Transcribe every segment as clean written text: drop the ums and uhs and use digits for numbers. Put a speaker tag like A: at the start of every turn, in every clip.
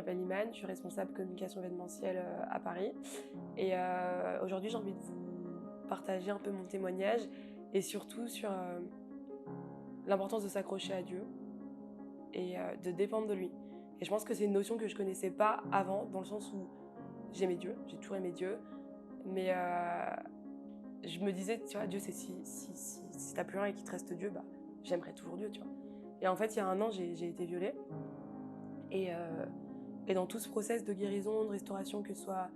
A: m'appelle Imane, je suis responsable communication événementielle à Paris. Et aujourd'hui, j'ai envie de vous partager un peu mon témoignage et surtout sur l'importance de s'accrocher à Dieu et de dépendre de lui. Et je pense que c'est une notion que je connaissais pas avant, dans le sens où j'aimais Dieu, j'ai toujours aimé Dieu, mais je me disais, tu vois, Dieu, c'est si t'as plus rien et qu'il te reste Dieu, bah j'aimerais toujours Dieu, tu vois. Et en fait, il y a un an, j'ai été violée. Et dans tout ce process de guérison, de restauration, que ce soit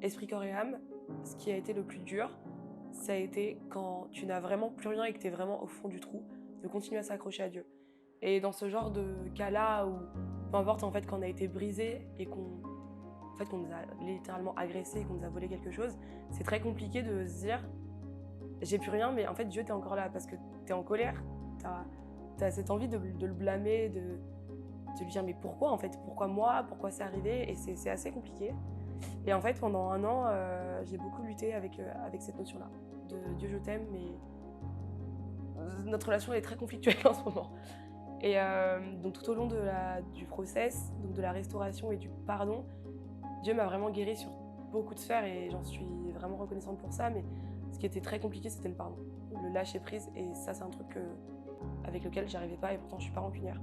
A: esprit, corps et âme, ce qui a été le plus dur, ça a été quand tu n'as vraiment plus rien et que tu es vraiment au fond du trou, de continuer à s'accrocher à Dieu. Et dans ce genre de cas-là, où peu importe, en fait, quand on a été brisé et qu'on nous a littéralement agressé, qu'on nous a volé quelque chose, c'est très compliqué de se dire j'ai plus rien, mais en fait Dieu, t'es encore là parce que t'es en colère, t'as cette envie de le blâmer, de lui dire mais pourquoi en fait, pourquoi moi, pourquoi c'est arrivé, et c'est assez compliqué. Et en fait pendant un an, j'ai beaucoup lutté avec cette notion-là de Dieu je t'aime, mais notre relation est très conflictuelle en ce moment. Et donc tout au long du process, donc de la restauration et du pardon, Dieu m'a vraiment guérie sur beaucoup de sphères et j'en suis vraiment reconnaissante pour ça. Mais ce qui était très compliqué, c'était le pardon, le lâcher prise. Et ça, c'est un truc avec lequel j'y arrivais pas, et pourtant je suis pas rancunière.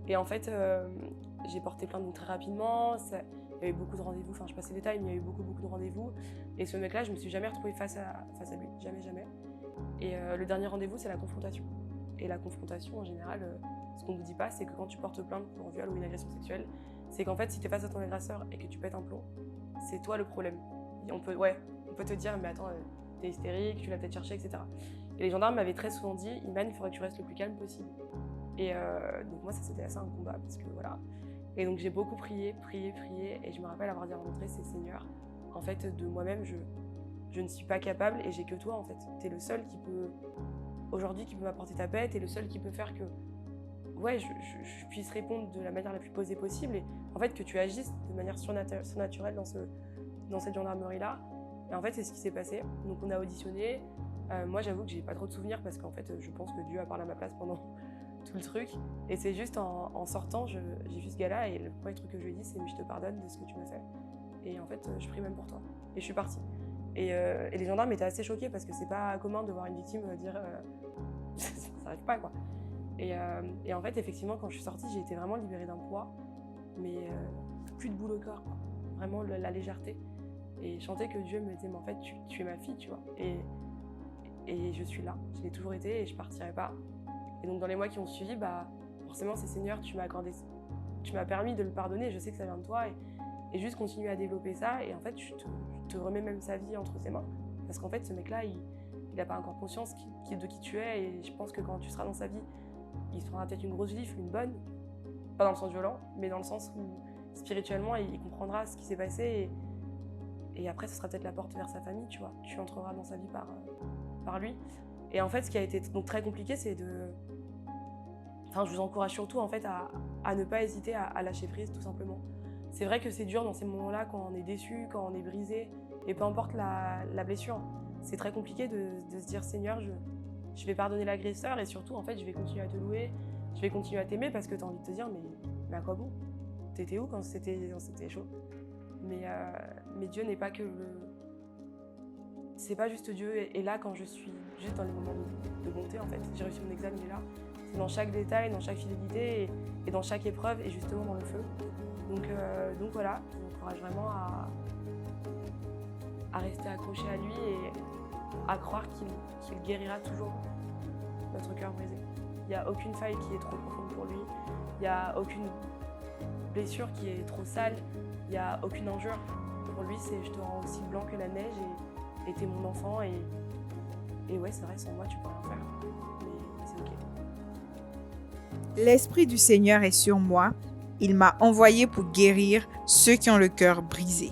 A: Et en fait, j'ai porté plainte donc très rapidement. Il y avait beaucoup de rendez-vous, enfin je passe les détails, mais il y a eu beaucoup de rendez-vous. Et ce mec-là, je me suis jamais retrouvée face à lui, jamais. Et le dernier rendez-vous, c'est la confrontation. Et la confrontation, en général, ce qu'on ne vous dit pas, c'est que quand tu portes plainte pour viol ou une agression sexuelle, c'est qu'en fait, si tu es face à ton agresseur et que tu pètes un plomb, c'est toi le problème. Et on peut te dire, mais attends, t'es hystérique, tu l'as peut-être cherché, etc. Et les gendarmes m'avaient très souvent dit, Imane, il faudrait que tu restes le plus calme possible. Et donc moi, ça c'était assez un combat, parce que voilà. Et donc j'ai beaucoup prié, et je me rappelle avoir dit à rentrer, c'est Seigneur, en fait, de moi-même, je ne suis pas capable et j'ai que toi, en fait. T'es le seul qui peut, aujourd'hui, qui peut m'apporter ta paix, t'es le seul qui peut faire que je puisse répondre de la manière la plus posée possible, et en fait que tu agisses de manière surnaturelle dans cette gendarmerie-là. Et en fait, c'est ce qui s'est passé. Donc on a auditionné. Moi, j'avoue que j'ai pas trop de souvenirs parce qu'en fait, je pense que Dieu a parlé à ma place pendant tout le truc. Et c'est juste en sortant, j'ai vu ce gars-là et le premier truc que je lui ai dit, c'est « je te pardonne de ce que tu m'as fait. Et en fait, je prie même pour toi. » Et je suis partie. Et les gendarmes étaient assez choqués parce que c'est pas commun de voir une victime dire ça s'arrête pas, quoi. Et en fait, effectivement, quand je suis sortie, j'ai été vraiment libérée d'un poids, mais plus de boule au corps, quoi. Vraiment la légèreté. Et je sentais que Dieu me disait, mais en fait, tu es ma fille, tu vois. Et je suis là, je l'ai toujours été et je partirai pas. Et donc, dans les mois qui ont suivi, bah, forcément, c'est Seigneur, tu m'as permis de le pardonner, je sais que ça vient de toi, et juste continuer à développer ça. Et en fait, je te remets même sa vie entre ses mains. Parce qu'en fait, ce mec-là, il n'a pas encore conscience de qui tu es, et je pense que quand tu seras dans sa vie, il se prendra peut-être une grosse gifle, une bonne, pas dans le sens violent, mais dans le sens où spirituellement il comprendra ce qui s'est passé, et après ce sera peut-être la porte vers sa famille, tu vois. Tu entreras dans sa vie par lui. Et en fait, ce qui a été donc très compliqué, c'est je vous encourage surtout en fait à ne pas hésiter à lâcher prise, tout simplement. C'est vrai que c'est dur dans ces moments-là, quand on est déçu, quand on est brisé, et peu importe la blessure, c'est très compliqué de se dire Seigneur, je vais pardonner l'agresseur, et surtout, en fait, je vais continuer à te louer, je vais continuer à t'aimer, parce que tu as envie de te dire, mais à quoi bon? T'étais où quand c'était chaud? Mais Dieu n'est pas que c'est pas juste Dieu est là quand je suis juste dans les moments de bonté, en fait. J'ai réussi mon examen, il est là. C'est dans chaque détail, dans chaque fidélité, et dans chaque épreuve, et justement dans le feu. Donc voilà, je vous encourage vraiment à rester accroché à lui et à croire qu'il guérira toujours notre cœur brisé. Il n'y a aucune faille qui est trop profonde pour lui, il n'y a aucune blessure qui est trop sale, il n'y a aucune injure. Pour lui, c'est je te rends aussi blanc que la neige, et t'es mon enfant, et ouais, c'est vrai, sans moi, tu peux rien faire, mais c'est ok.
B: L'Esprit du Seigneur est sur moi, il m'a envoyé pour guérir ceux qui ont le cœur brisé.